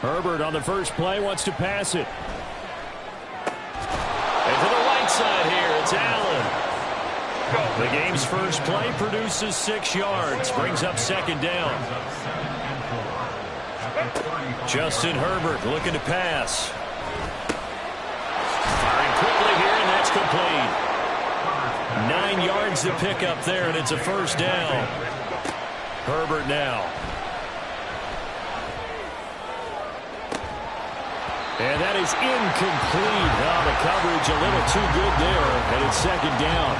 Herbert on the first play wants to pass it. And to the right side here, it's Allen. The game's first play produces 6 yards, brings up second down. Justin Herbert looking to pass. Firing quickly here, and that's complete. 9 yards to pick up there, and it's a first down. Herbert now. And that is incomplete. Oh, the coverage a little too good there, and it's second down.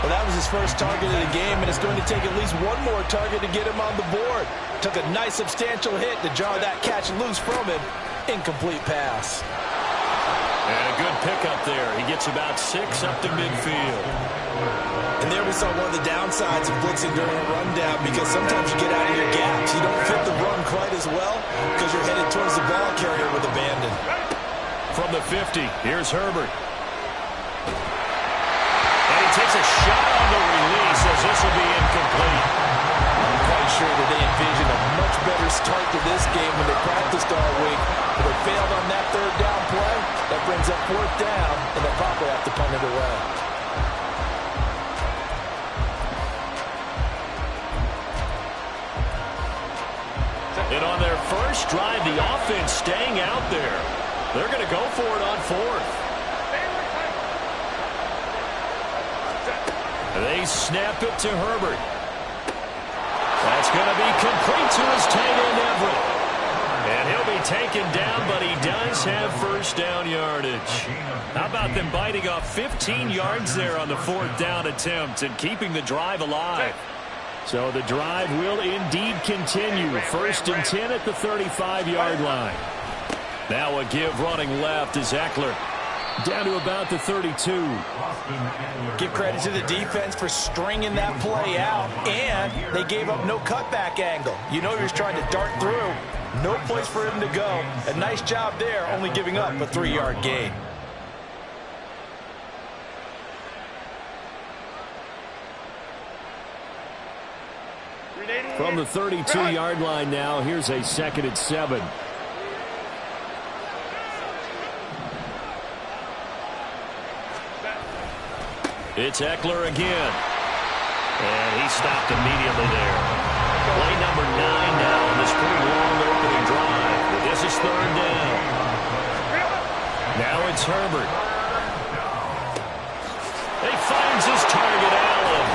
Well, that was his first target of the game, and it's going to take at least one more target to get him on the board. Took a nice substantial hit to jar that catch loose from him. Incomplete pass. And a good pickup there. He gets about 6 up to midfield. And there we saw one of the downsides of blitzing during a rundown, because sometimes you get out of your gaps. You don't fit the run quite as well because you're headed towards the ball carrier with abandon. From the 50, here's Herbert. And he takes a shot on the release as this will be incomplete. I'm quite sure that they envisioned a much better start to this game when they practiced all week. But they failed on that third down play. That brings up fourth down, and they'll probably have to punt it away. And on their first drive, the offense staying out there. They're going to go for it on fourth. They snap it to Herbert. That's going to be complete to his tight end, Everett. And he'll be taken down, but he does have first down yardage. How about them biting off 15 yards there on the fourth down attempt and keeping the drive alive? So the drive will indeed continue. First and 10 at the 35-yard line. Now a give running left is Eckler. Down to about the 32. Give credit to the defense for stringing that play out, and they gave up no cutback angle. You know he was trying to dart through. No place for him to go. A nice job there, only giving up a 3-yard gain. From the 32-yard line now, here's a second and 7. It's Eckler again. And he stopped immediately there. Play number 9 now on this pretty long opening drive. But this is third down. Now it's Herbert. He finds his target, Allen.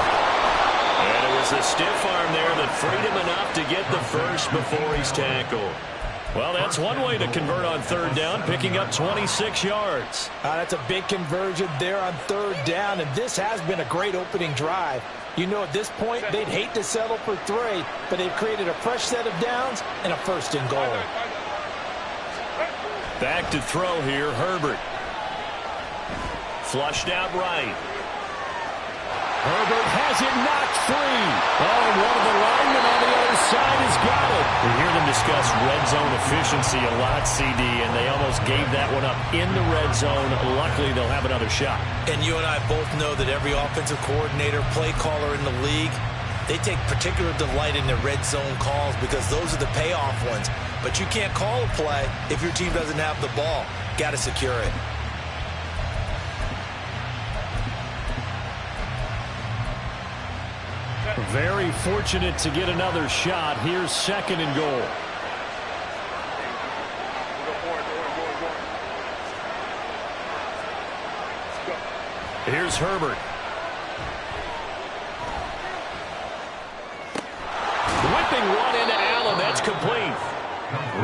And it was a stiff arm there that freed him enough to get the first before he's tackled. Well, that's one way to convert on third down, picking up 26 yards. That's a big conversion there on third down, and this has been a great opening drive. You know, at this point, they'd hate to settle for 3, but they've created a fresh set of downs and a first and goal. Back to throw here, Herbert. Flushed out right. Herbert has it knocked free. Oh, and one of the linemen on the other side has got it. We hear them discuss red zone efficiency a lot, CD, and they almost gave that one up in the red zone. Luckily, they'll have another shot. And you and I both know that every offensive coordinator, play caller in the league, they take particular delight in their red zone calls because those are the payoff ones. But you can't call a play if your team doesn't have the ball. Got to secure it. Very fortunate to get another shot. Here's second and goal. Here's Herbert. Whipping one into Allen. That's complete.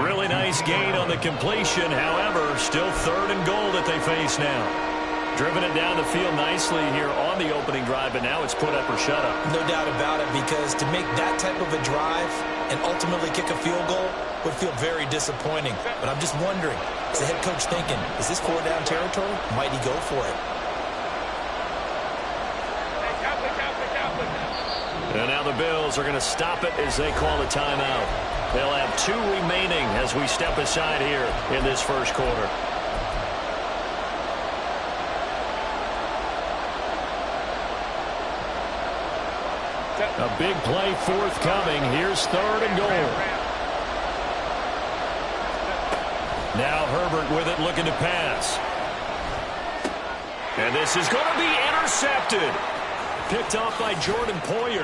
Really nice gain on the completion. However, still third and goal that they face now. Driven it down the field nicely here on the opening drive, but now it's put up or shut up. No doubt about it, because to make that type of a drive and ultimately kick a field goal would feel very disappointing. But I'm just wondering, is the head coach thinking, is this 4-down territory? Might he go for it? And now the Bills are going to stop it as they call a timeout. They'll have 2 remaining as we step aside here in this first quarter. A big play forthcoming. Here's 3rd and goal. Now Herbert with it, looking to pass. And this is going to be intercepted. Picked off by Jordan Poyer.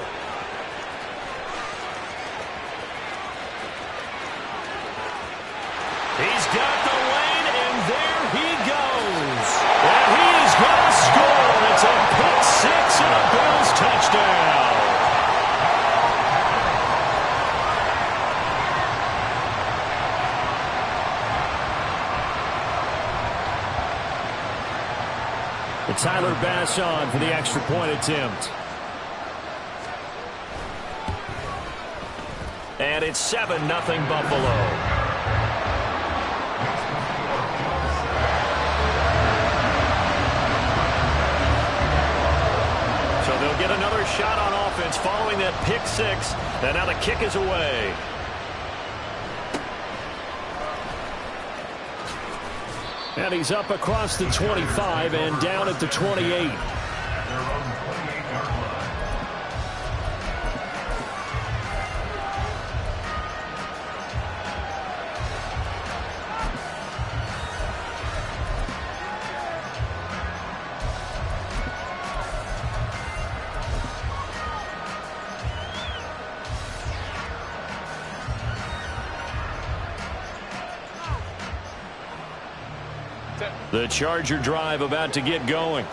He's got the lane, and there he goes. And he is going to score. It's a pick six and a Bills touchdown. Tyler Bass on for the extra point attempt. And it's 7-0 Buffalo. So they'll get another shot on offense following that pick six. And now the kick is away. And he's up across the 25 and down at the 28. The Charger drive about to get going.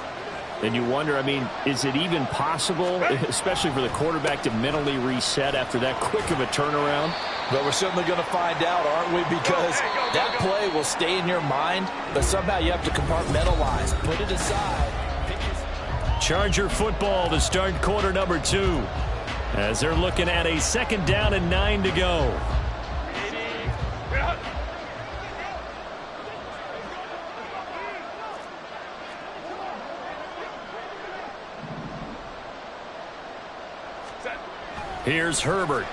And you wonder, I mean, is it even possible, especially for the quarterback, to mentally reset after that quick of a turnaround? Well, we're certainly going to find out, aren't we? Because that play will stay in your mind, but somehow you have to compartmentalize. Put it aside. Charger football to start quarter number 2. As they're looking at a 2nd down and 9 to go. Here's Herbert. And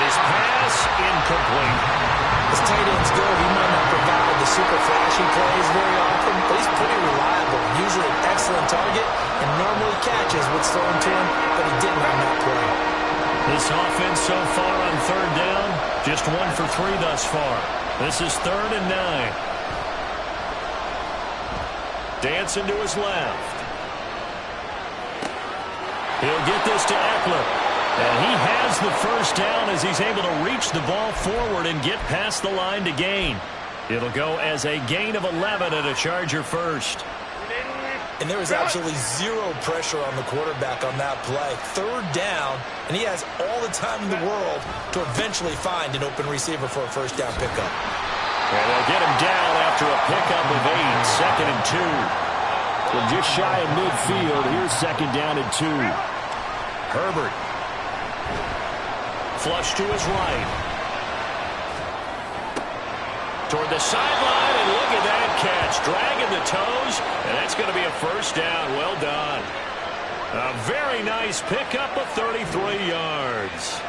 his pass incomplete. His tight end's good. He might not provide the super flashy plays very often, but he's pretty reliable. Usually an excellent target and normally catches what's thrown to him, but he didn't on that play. This offense so far on 3rd down, just 1 for 3 thus far. This is 3rd and 9. Dancing to his left. He'll get this to Eckler. And he has the 1st down as he's able to reach the ball forward and get past the line to gain. It'll go as a gain of 11 and a Charger first. And there was absolutely zero pressure on the quarterback on that play. 3rd down, and he has all the time in the world to eventually find an open receiver for a 1st down pickup. And they'll get him down after a pickup of 8, 2nd and 2. From just shy of midfield, here's 2nd down and 2. Herbert. Flush to his right. Toward the sideline, and look at that catch. Dragging the toes, and that's going to be a 1st down. Well done. A very nice pickup of 33 yards.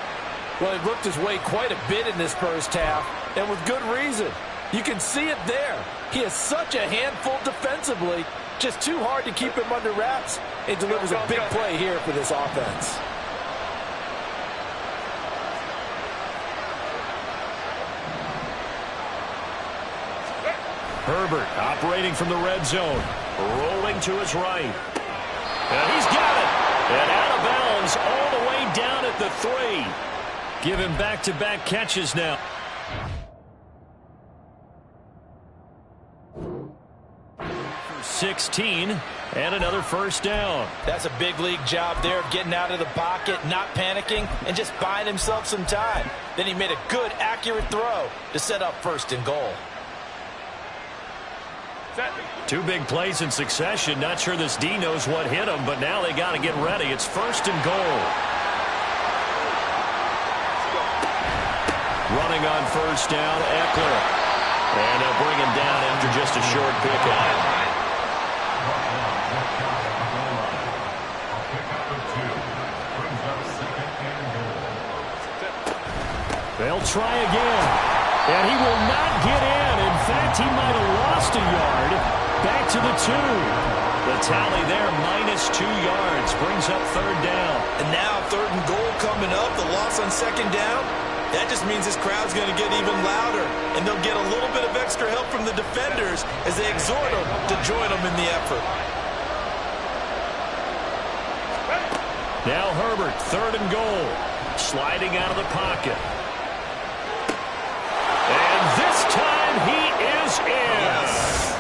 Well, he worked his way quite a bit in this 1st half, and with good reason. You can see it there. He is such a handful defensively. Just too hard to keep him under wraps. It delivers a big play here for this offense. Herbert operating from the red zone. Rolling to his right. And he's got it. And out of bounds all the way down at the 3. Give him back-to-back catches now. 16 and another 1st down. That's a big league job there, getting out of the pocket, not panicking, and just buying himself some time. Then he made a good, accurate throw to set up 1st and goal. 2 big plays in succession. Not sure this D knows what hit him, but now they got to get ready. It's 1st and goal. Running on 1st down, Eckler. And they'll bring him down after just a short pickup. They'll try again. And he will not get in. In fact, he might have lost a yard. Back to the 2. The tally there, -2 yards, brings up third down. And now 3rd and goal coming up, the loss on 2nd down. That just means this crowd's going to get even louder, and they'll get a little bit of extra help from the defenders as they exhort them to join them in the effort. Now Herbert, 3rd and goal, sliding out of the pocket. And this time he is in. Yes.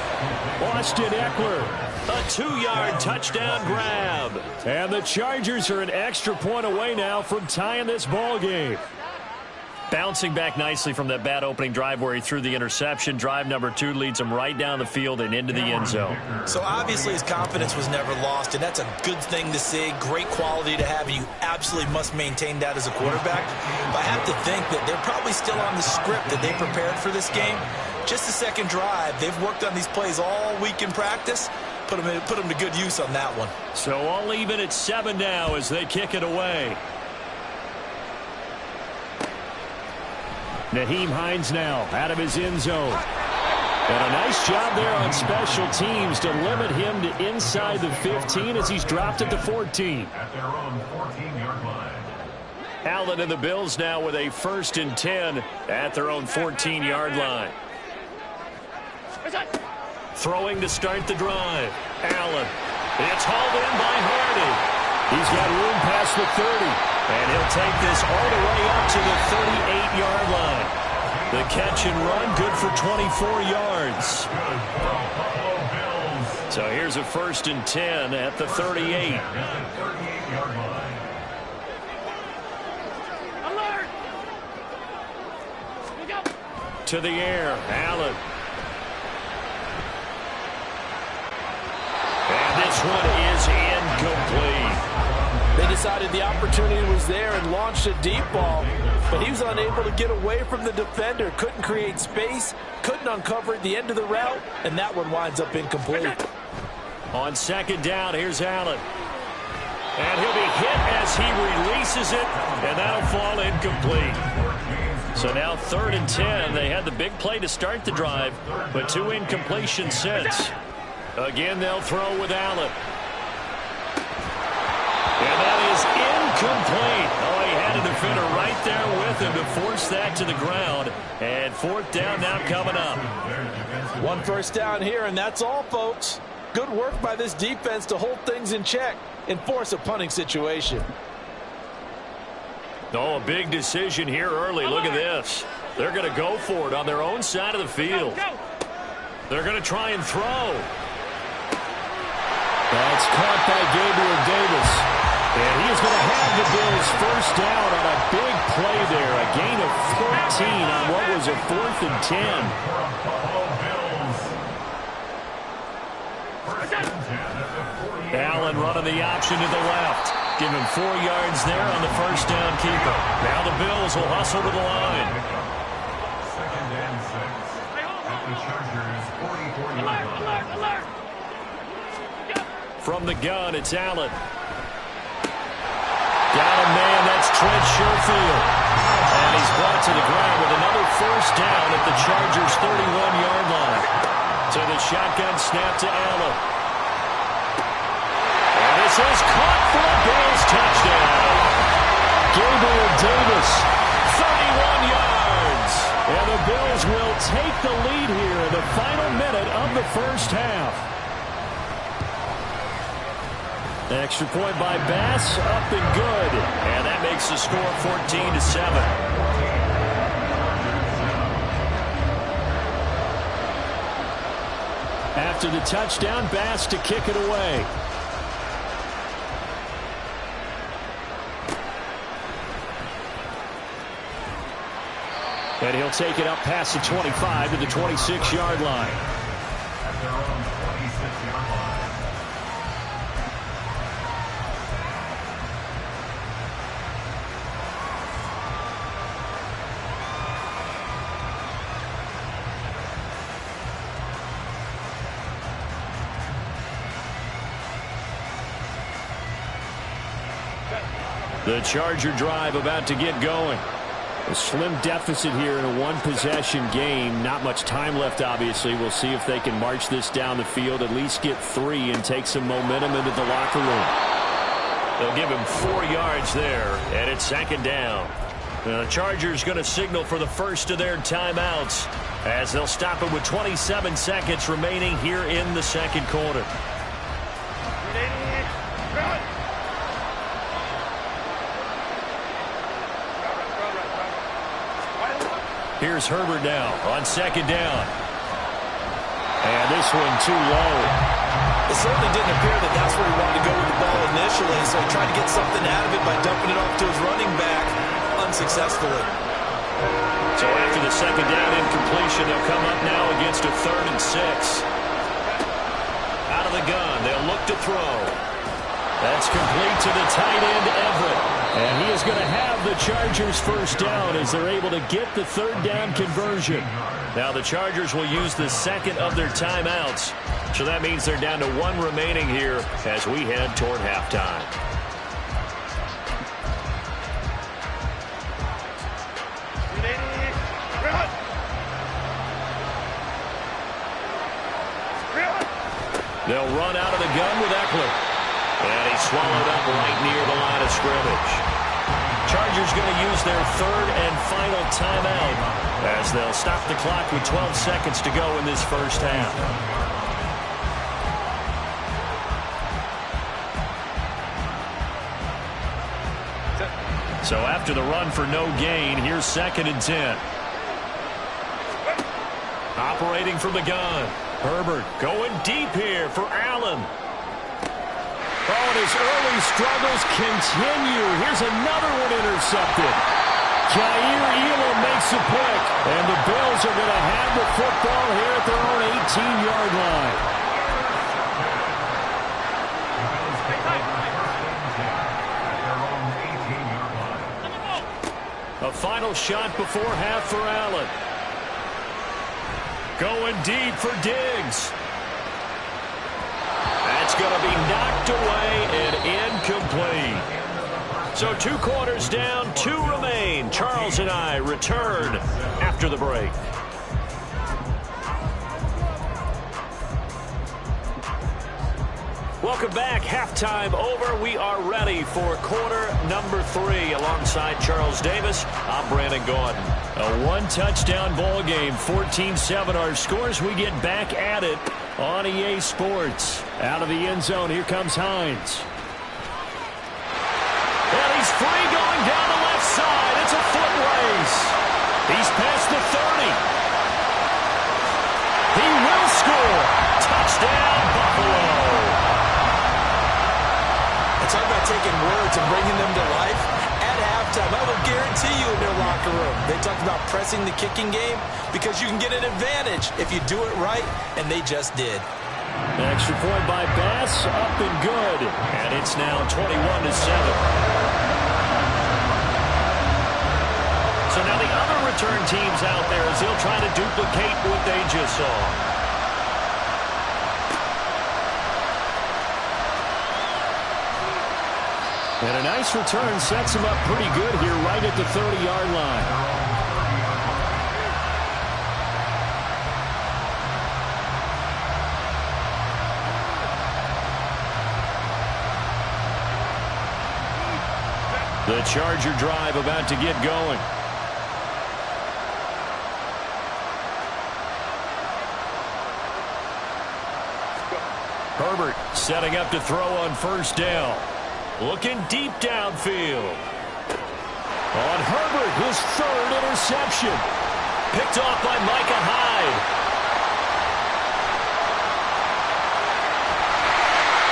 Austin Eckler, a 2-yard touchdown grab. And the Chargers are an extra point away now from tying this ball game. Bouncing back nicely from that bad opening drive where he threw the interception. Drive number 2 leads him right down the field and into the end zone. So obviously his confidence was never lost, and that's a good thing to see. Great quality to have, and you absolutely must maintain that as a quarterback. But I have to think that they're probably still on the script that they prepared for this game. Just the 2nd drive. They've worked on these plays all week in practice. Put them to good use on that one. So all even at 7 now as they kick it away. Nyheim Hines now out of his end zone. And a nice job there on special teams to limit him to inside the 15 as he's dropped at the 14. At their own 14-yard line. Allen and the Bills now with a 1st and 10 at their own 14-yard line. Throwing to start the drive. Allen. It's hauled in by Hardy. He's got room past the 30. And he'll take this all the way up to the 38-yard line. The catch and run, good for 24 yards. So here's a 1st and 10 at the 38. To the air, Allen. And this one is incomplete. They decided the opportunity was there and launched a deep ball, but he was unable to get away from the defender, couldn't create space, couldn't uncover at the end of the route, and that one winds up incomplete. On 2nd down, here's Allen. And he'll be hit as he releases it, and that'll fall incomplete. So now 3rd and 10. They had the big play to start the drive, but 2 incompletions since. Again, they'll throw with Allen. And that is incomplete. Oh, he had a defender right there with him to force that to the ground. And 4th down now coming up. 1 first down here, and that's all, folks. Good work by this defense to hold things in check and force a punting situation. Oh, a big decision here early. Look at this. They're going to go for it on their own side of the field. They're going to try and throw. That's caught by Gabriel Davis. And he is going to have the Bills 1st down on a big play there. A gain of 14 on what was a 4th and 10. Allen running the option to the left. Give him 4 yards there on the 1st down keeper. Now the Bills will hustle to the line. 2nd and 6. At the Chargers 44-yard line. From the gun, it's Allen. Got a man, that's Trent Sherfield. And he's brought to the ground with another 1st down at the Chargers' 31-yard line. To the shotgun snap to Allen. And this is caught for a Bills touchdown. Gabriel Davis, 31 yards. And the Bills will take the lead here in the final minute of the 1st half. Extra point by Bass, up and good. And that makes the score 14-7. After the touchdown, Bass to kick it away. And he'll take it up past the 25 to the 26-yard line. At their own 26-yard line. The Charger drive about to get going. A slim deficit here in a one-possession game. Not much time left, obviously. We'll see if they can march this down the field, at least get 3 and take some momentum into the locker room. They'll give him 4 yards there, and it's 2nd down. The Chargers going to signal for the first of their timeouts as they'll stop it with 27 seconds remaining here in the 2nd quarter. Here's Herbert now on 2nd down. And this one too low. It certainly didn't appear that that's where he wanted to go with the ball initially, so he tried to get something out of it by dumping it off to his running back unsuccessfully. So after the 2nd down incompletion, they'll come up now against a 3rd and 6. Out of the gun, they'll look to throw. That's complete to the tight end, Everett. And he is going to have the Chargers first down as they're able to get the 3rd down conversion. Now the Chargers will use the 2nd of their timeouts. So that means they're down to 1 remaining here as we head toward halftime. They'll run out of the gun with Eckler. And he's swallowed up right near the line of scrimmage. Chargers going to use their 3rd and final timeout as they'll stop the clock with 12 seconds to go in this first half. So after the run for no gain, here's 2nd and 10. Operating from the gun. Herbert going deep here for Allen. Oh, and his early struggles continue. Here's another one intercepted. Jair Elam makes a pick, and the Bills are going to have the football here at their own 18-yard line. A final shot before half for Allen. Going deep for Diggs. That's going to be knocked away and incomplete. So 2 quarters down, 2 remain. Charles and I return after the break. Welcome back. Halftime over. We are ready for quarter number 3. Alongside Charles Davis, I'm Brandon Gaudin. A 1-touchdown ball game, 14-7 our scores. We get back at it on EA Sports. Out of the end zone, here comes Hines. And he's free going down the left side. It's a foot race. He's past the 30. He will score. Touchdown, Buffalo. Talk about taking words and bringing them to life. At halftime, I will guarantee you in their locker room, they talked about pressing the kicking game because you can get an advantage if you do it right, and they just did. An extra point by Bass, up and good. And it's now 21-7. So now the other return teams out there as they'll try to duplicate what they just saw. And a nice return sets him up pretty good here right at the 30-yard line. The Charger drive about to get going. Herbert setting up to throw on first down. Looking deep downfield. On Herbert, his 3rd interception. Picked off by Micah Hyde.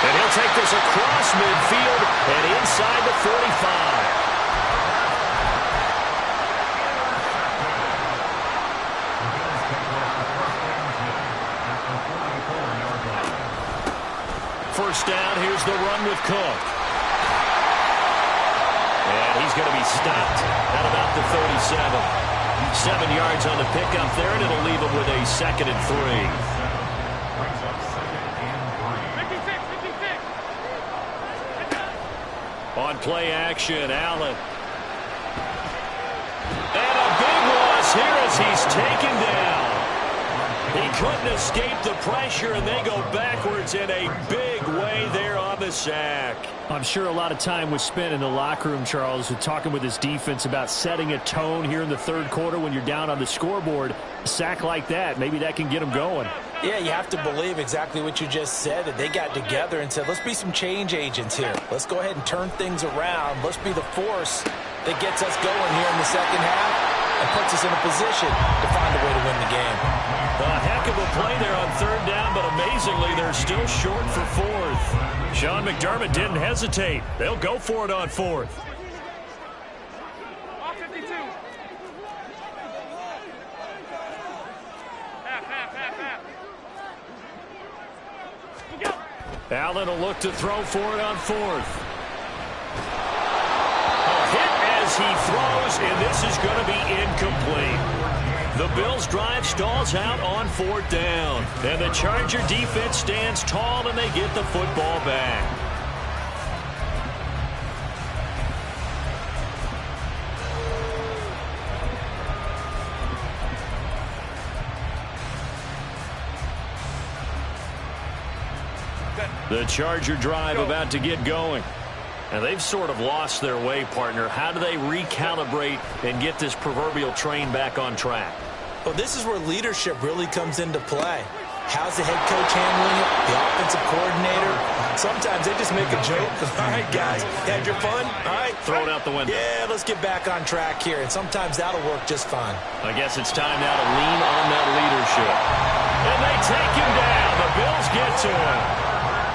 And he'll take this across midfield and inside the 45. First down, here's the run with Cook. And he's going to be stopped at about the 37. 7 yards on the pickup there, and it'll leave him with a 2nd and 3. On play action, Allen. And as he's taken down. He couldn't escape the pressure, and they go backwards in a big way there on the sack. I'm sure a lot of time was spent in the locker room, Charles, talking with his defense about setting a tone here in the third quarter when you're down on the scoreboard. A sack like that, maybe that can get them going. Yeah, you have to believe exactly what you just said, that they got together and said, let's be some change agents here. Let's go ahead and turn things around. Let's be the force that gets us going here in the second half and puts us in a position to find a way to win the game. A heck of a play there on third down, but amazingly, they're still short for fourth. Sean McDermott didn't hesitate. They'll go for it on fourth. Allen will look to throw for it on fourth. A hit as he throws, and this is going to be incomplete. The Bills' drive stalls out on fourth down. And the Charger defense stands tall, and they get the football back. The Charger drive about to get going. And they've sort of lost their way, partner. How do they recalibrate and get this proverbial train back on track? Well, this is where leadership really comes into play. How's the head coach handling it? The offensive coordinator? Sometimes they just make a joke. All right, guys, had your fun? All right. Throw it out the window. Yeah, let's get back on track here. And sometimes that'll work just fine. I guess it's time now to lean on that leadership. And they take him down. The Bills get to him.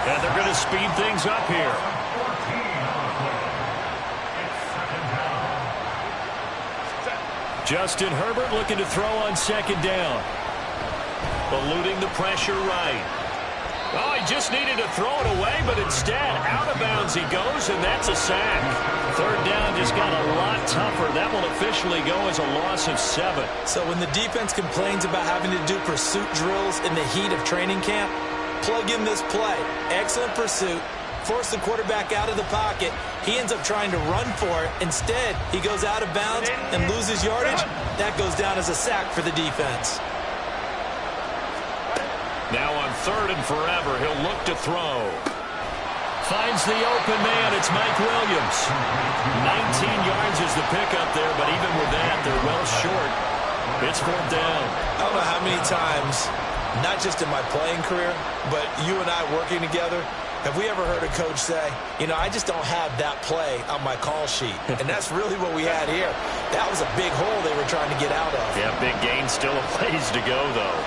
And they're going to speed things up here. Justin Herbert looking to throw on second down. Eluding the pressure right. Oh, he just needed to throw it away, but instead, out of bounds he goes, and that's a sack. Third down just got a lot tougher. That will officially go as a loss of 7. So when the defense complains about having to do pursuit drills in the heat of training camp, plug in this play. Excellent pursuit. Force the quarterback out of the pocket. He ends up trying to run for it. Instead, he goes out of bounds and loses yardage. That goes down as a sack for the defense. Now on third and forever, he'll look to throw. Finds the open man. It's Mike Williams. 19 yards is the pickup there, but even with that, they're well short. It's fourth down. I don't know how many times, not just in my playing career, but you and I working together, have we ever heard a coach say, you know, I just don't have that play on my call sheet. And that's really what we had here. That was a big hole they were trying to get out of. Yeah, big gain. Still a ways to go, though.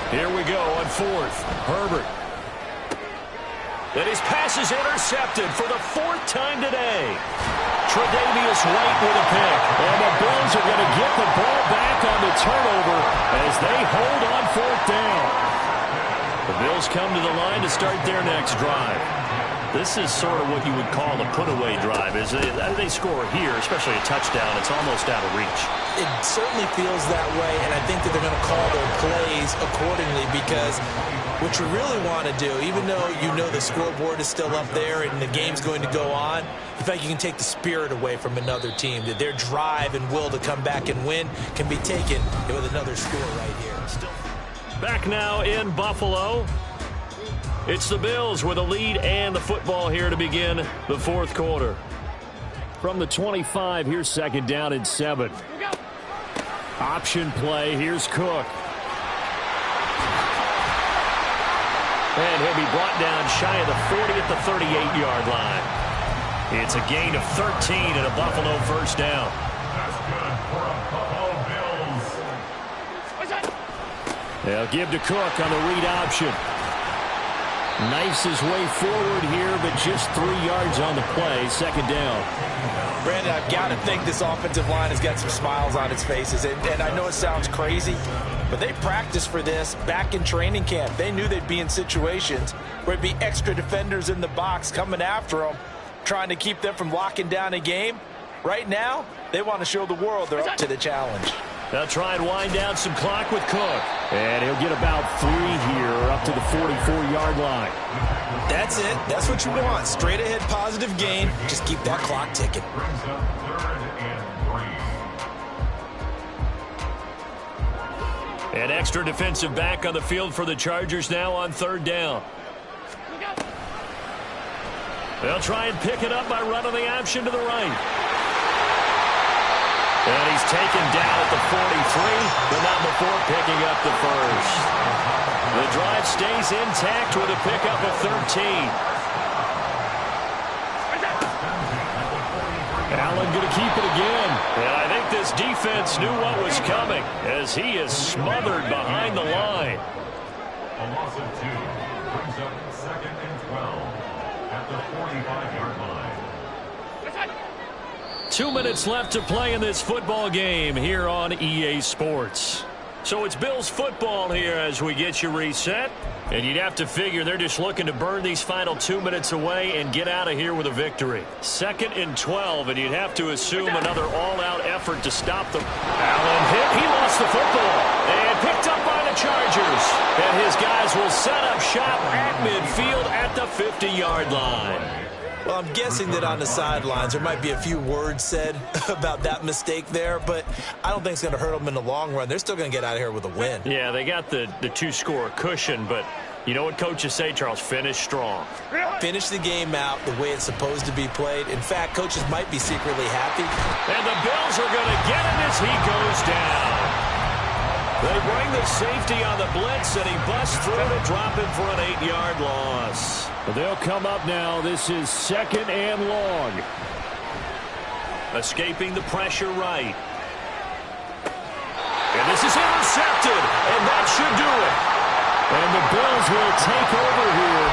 Here we go on fourth. Herbert. And his pass is intercepted for the 4th time today. Tre'Davious White with a pick. And the Bills are going to get the ball back on the turnover as they hold on fourth down. The Bills come to the line to start their next drive. This is sort of what you would call a put-away drive. As they score here, especially a touchdown, it's almost out of reach. It certainly feels that way, and I think that they're going to call their plays accordingly because what you really want to do, even though you know the scoreboard is still up there and the game's going to go on, you feel like you can take the spirit away from another team, that their drive and will to come back and win can be taken with another score right here. Back now in Buffalo. It's the Bills with a lead and the football here to begin the fourth quarter. From the 25, here's second down and 7. Option play, here's Cook. And he'll be brought down shy of the 40 at the 38-yard line. It's a gain of 13 and a Buffalo first down. That's good for a Buffalo Bills. They'll give to Cook on the read option. Knifes his way forward here, but just 3 yards on the play. Second down. Brandon, I've got to think this offensive line has got some smiles on its faces. And I know it sounds crazy, but they practiced for this back in training camp. They knew they'd be in situations where it'd be extra defenders in the box coming after them, trying to keep them from locking down a game. Right now, they want to show the world they're up to the challenge. They'll try and wind down some clock with Cook. And he'll get about 3 here up to the 44-yard line. That's it. That's what you want. Straight ahead positive gain. Just keep that clock ticking. Brings up 3rd and 3. An extra defensive back on the field for the Chargers now on third down. They'll try and pick it up by running the option to the right. And he's taken down at the 43, but not before picking up the first. The drive stays intact with a pickup of 13. Allen going to keep it again. And I think this defense knew what was coming as he is smothered behind the line. A loss of 2 brings up 2nd and 12 at the 45-yard line. 2 minutes left to play in this football game here on EA Sports. So it's Bills football here as we get you reset. And you'd have to figure they're just looking to burn these final 2 minutes away and get out of here with a victory. 2nd and 12, and you'd have to assume another all-out effort to stop them. Allen hit. He lost the football. And picked up by the Chargers. And his guys will set up shop at midfield at the 50-yard line. Well, I'm guessing that on the sidelines there might be a few words said about that mistake there, but I don't think it's going to hurt them in the long run. They're still going to get out of here with a win. Yeah, they got the two-score cushion, but you know what coaches say, Charles? Finish strong. Finish the game out the way it's supposed to be played. In fact, coaches might be secretly happy. And the Bills are going to get him as he goes down. They bring the safety on the blitz, and he busts through to drop him for an 8-yard loss. They'll come up now. This is 2nd and long. Escaping the pressure right. And this is intercepted, and that should do it. And the Bills will take over here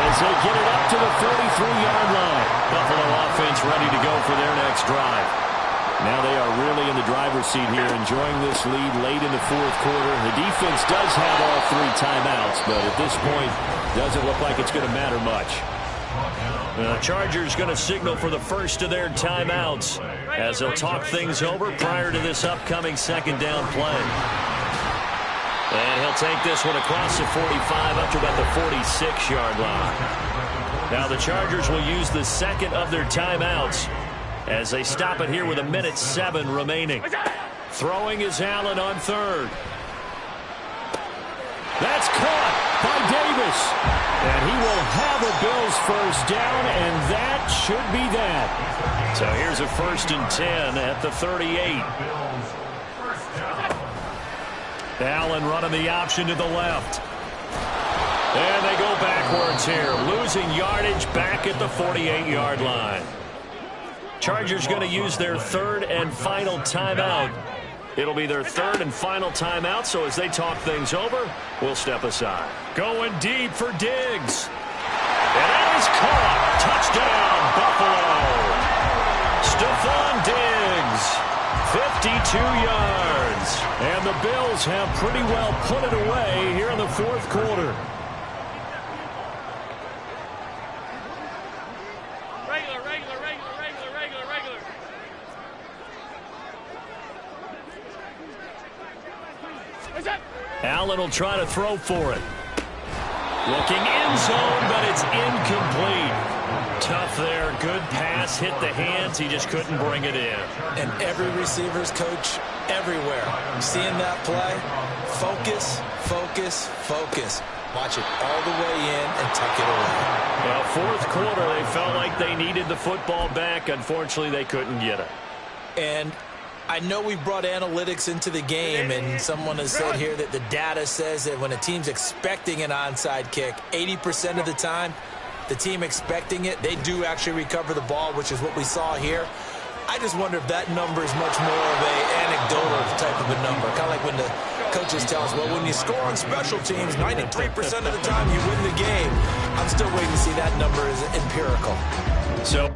as they get it up to the 43-yard line. Buffalo offense ready to go for their next drive. Now they are really in the driver's seat here, enjoying this lead late in the fourth quarter. The defense does have all 3 timeouts, but at this point, doesn't look like it's going to matter much. The Chargers going to signal for the first of their timeouts as they'll talk things over prior to this upcoming 2nd down play. And he'll take this one across the 45 up to about the 46-yard line. Now the Chargers will use the 2nd of their timeouts as they stop it here with 1:07 remaining. Throwing is Allen on 3rd. That's caught by Davis. And he will have a Bills first down, and that should be that. So here's a 1st and 10 at the 38. Allen running the option to the left. And they go backwards here, losing yardage back at the 48-yard line. Chargers going to use their 3rd and final timeout. It'll be their 3rd and final timeout, so as they talk things over, we'll step aside. Going deep for Diggs. And that is caught. Touchdown, Buffalo. Stephon Diggs, 52 yards. And the Bills have pretty well put it away here in the fourth quarter. Allen will try to throw for it. Looking end zone, but it's incomplete. Tough there. Good pass. Hit the hands. He just couldn't bring it in. And every receiver's coach everywhere. Seeing that play, focus, focus, focus. Watch it all the way in and tuck it away. Well, fourth quarter, they felt like they needed the football back. Unfortunately, they couldn't get it. And I know we brought analytics into the game, and someone has said here that the data says that when a team's expecting an onside kick, 80% of the time, the team expecting it, they do actually recover the ball, which is what we saw here. I just wonder if that number is much more of an anecdotal type of a number, kind of like when the coaches tell us, well, when you score on special teams, 93% of the time you win the game. I'm still waiting to see that number is empirical. So